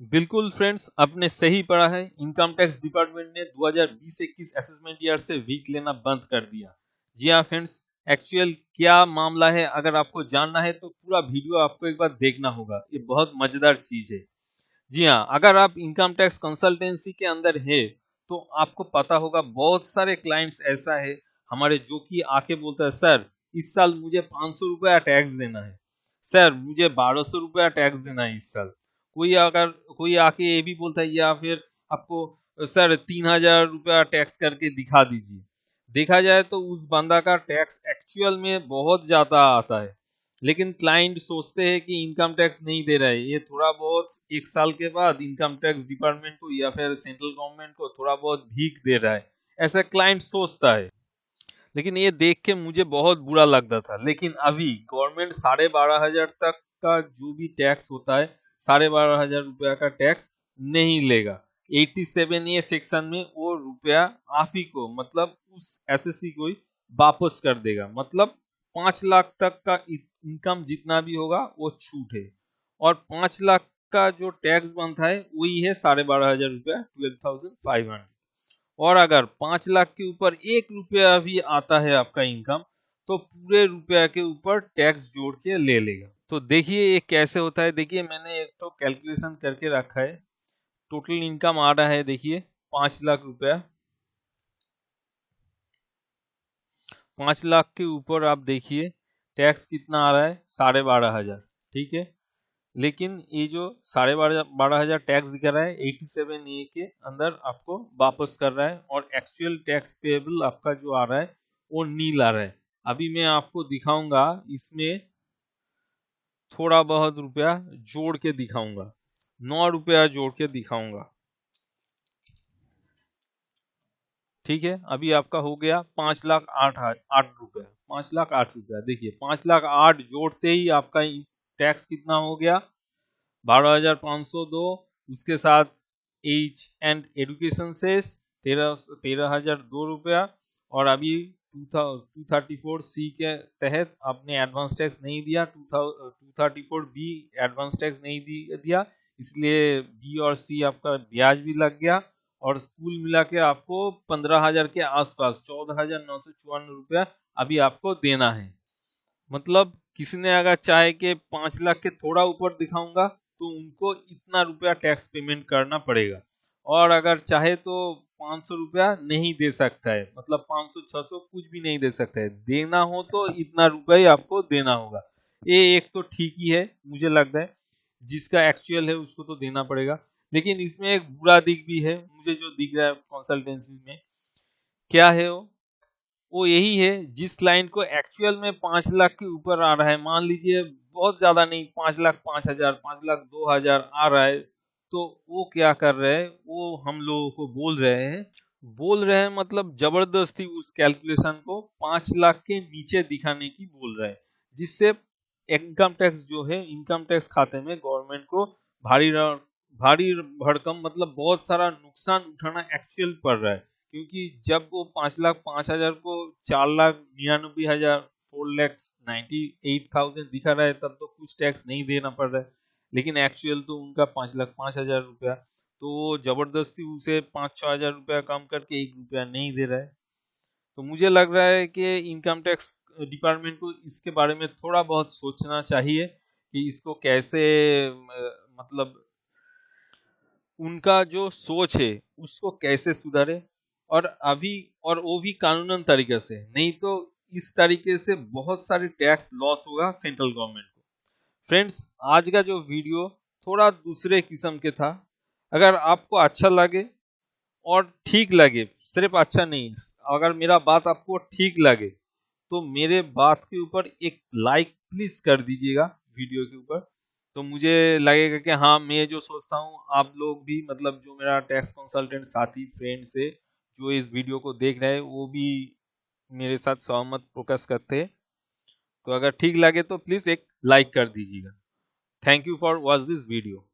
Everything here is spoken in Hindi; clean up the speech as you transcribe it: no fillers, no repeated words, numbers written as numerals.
बिल्कुल फ्रेंड्स, आपने सही पढ़ा है। इनकम टैक्स डिपार्टमेंट ने 2020-21 असेसमेंट ईयर से वीक लेना बंद कर दिया। जी हाँ फ्रेंड्स, एक्चुअल क्या मामला है अगर आपको जानना है तो पूरा वीडियो आपको एक बार देखना होगा। ये बहुत मजेदार चीज है। जी हाँ, अगर आप इनकम टैक्स कंसल्टेंसी के अंदर है तो आपको पता होगा बहुत सारे क्लाइंट्स ऐसा है हमारे जो कि आके बोलता है सर इस साल मुझे 500 रुपया टैक्स देना है, सर मुझे 1200 रुपया टैक्स देना है इस साल। कोई आके ये भी बोलता है या फिर आपको सर 3000 रुपया टैक्स करके दिखा दीजिए। देखा जाए तो उस बंदा का टैक्स एक्चुअल में बहुत ज्यादा आता है, लेकिन क्लाइंट सोचते हैं कि इनकम टैक्स नहीं दे रहा है, ये थोड़ा बहुत एक साल के बाद इनकम टैक्स डिपार्टमेंट को या फिर सेंट्रल गवर्नमेंट को थोड़ा बहुत भीख दे रहा है, ऐसा क्लाइंट सोचता है। लेकिन ये देख के मुझे बहुत बुरा लगता था। लेकिन अभी गवर्नमेंट 12,500 तक का जो भी टैक्स होता है 12,500 रुपया का टैक्स नहीं लेगा। 87A सेक्शन में वो रुपया आप ही को मतलब उस एसएससी को ही वापस कर देगा। मतलब 5 लाख तक का इनकम जितना भी होगा वो छूट है, और 5 लाख का जो टैक्स बनता है वही है 12,500 रुपया, 12,500। और अगर 5 लाख के ऊपर 1 रुपया भी आता है आपका इनकम तो पूरे रुपया के ऊपर टैक्स जोड़ के ले लेगा। तो देखिए ये कैसे होता है। देखिए मैंने एक तो कैलकुलेशन करके रखा है। टोटल इनकम आ रहा है, देखिए 5 लाख रुपया। 5 लाख के ऊपर आप देखिए टैक्स कितना आ रहा है, 12,500। ठीक है, लेकिन ये जो 12,500 टैक्स दिखा रहा है 87A के अंदर आपको वापस कर रहा है, और एक्चुअल टैक्स पेएबल आपका जो आ रहा है वो नील आ रहा है। अभी मैं आपको दिखाऊंगा, इसमें थोड़ा बहुत रुपया जोड़ के दिखाऊंगा, 9 रुपया जोड़ के दिखाऊंगा। ठीक है, अभी आपका हो गया 5,08,08 रुपया। 5,08,08 रुपया। देखिए 5,08,08 जोड़ते ही आपका टैक्स कितना हो गया, 12,502। उसके साथ एज एंड एजुकेशन सेस 13,002 रुपया। और अभी 234C के तहत आपने एडवांस टैक्स नहीं दिया, 234B एडवांस टैक्स नहीं दिया, इसलिए बी और सी आपका ब्याज भी लग गया। और कुल मिला के आपको 15,000 के आसपास 14,954 रुपया अभी आपको देना है। मतलब किसी ने अगर चाहे कि 5 लाख के थोड़ा ऊपर दिखाऊंगा तो उनको इतना रुपया टैक्स पेमेंट करना पड़ेगा, और अगर चाहे तो 500 रुपया नहीं दे सकता है। मतलब 500-600 कुछ भी नहीं दे सकता है, देना हो तो इतना रुपया ही आपको देना होगा। ये एक तो ठीक ही है मुझे लगता है, जिसका एक्चुअल है उसको तो देना पड़ेगा। लेकिन इसमें एक बुरा दिख भी है मुझे जो दिख रहा है कंसल्टेंसी में। क्या है वो यही है, जिस क्लाइंट को एक्चुअल में 5 लाख के ऊपर आ रहा है, मान लीजिए बहुत ज्यादा नहीं, 5,05,000, 5,02,000 आ रहा है, तो वो क्या कर रहे हैं, वो हम लोगों को बोल रहे हैं मतलब जबरदस्ती उस कैलकुलेशन को 5 लाख के नीचे दिखाने की बोल रहे हैं, जिससे इनकम टैक्स जो है इनकम टैक्स खाते में गवर्नमेंट को भारी भारी भरकम मतलब बहुत सारा नुकसान उठाना एक्चुअल पड़ रहा है। क्योंकि जब वो 5,05,000 को 4,99,000, 4,98,000 दिखा रहा है तब तो कुछ टैक्स नहीं देना पड़ रहा है। लेकिन एक्चुअल तो उनका 5,05,000 रुपया, तो वो जबरदस्ती उसे 5-6 हजार रुपया कम करके 1 रुपया नहीं दे रहा है। तो मुझे लग रहा है कि इनकम टैक्स डिपार्टमेंट को इसके बारे में थोड़ा बहुत सोचना चाहिए कि इसको कैसे मतलब उनका जो सोच है उसको कैसे सुधारे, और अभी और वो भी कानूनन तरीके से, नहीं तो इस तरीके से बहुत सारे टैक्स लॉस होगा सेंट्रल गवर्नमेंट को। फ्रेंड्स, आज का जो वीडियो थोड़ा दूसरे किस्म के था। अगर आपको अच्छा लगे और ठीक लगे, सिर्फ अच्छा नहीं, अगर मेरा बात आपको ठीक लगे तो मेरे बात के ऊपर एक लाइक प्लीज कर दीजिएगा वीडियो के ऊपर। तो मुझे लगेगा कि हाँ, मैं जो सोचता हूँ आप लोग भी मतलब जो मेरा टैक्स कंसल्टेंट साथी फ्रेंड से जो इस वीडियो को देख रहे हैं वो भी मेरे साथ सहमत प्रकाश करते हैं। तो अगर ठीक लगे तो प्लीज एक लाइक कर दीजिएगा। Thank you for watch this video.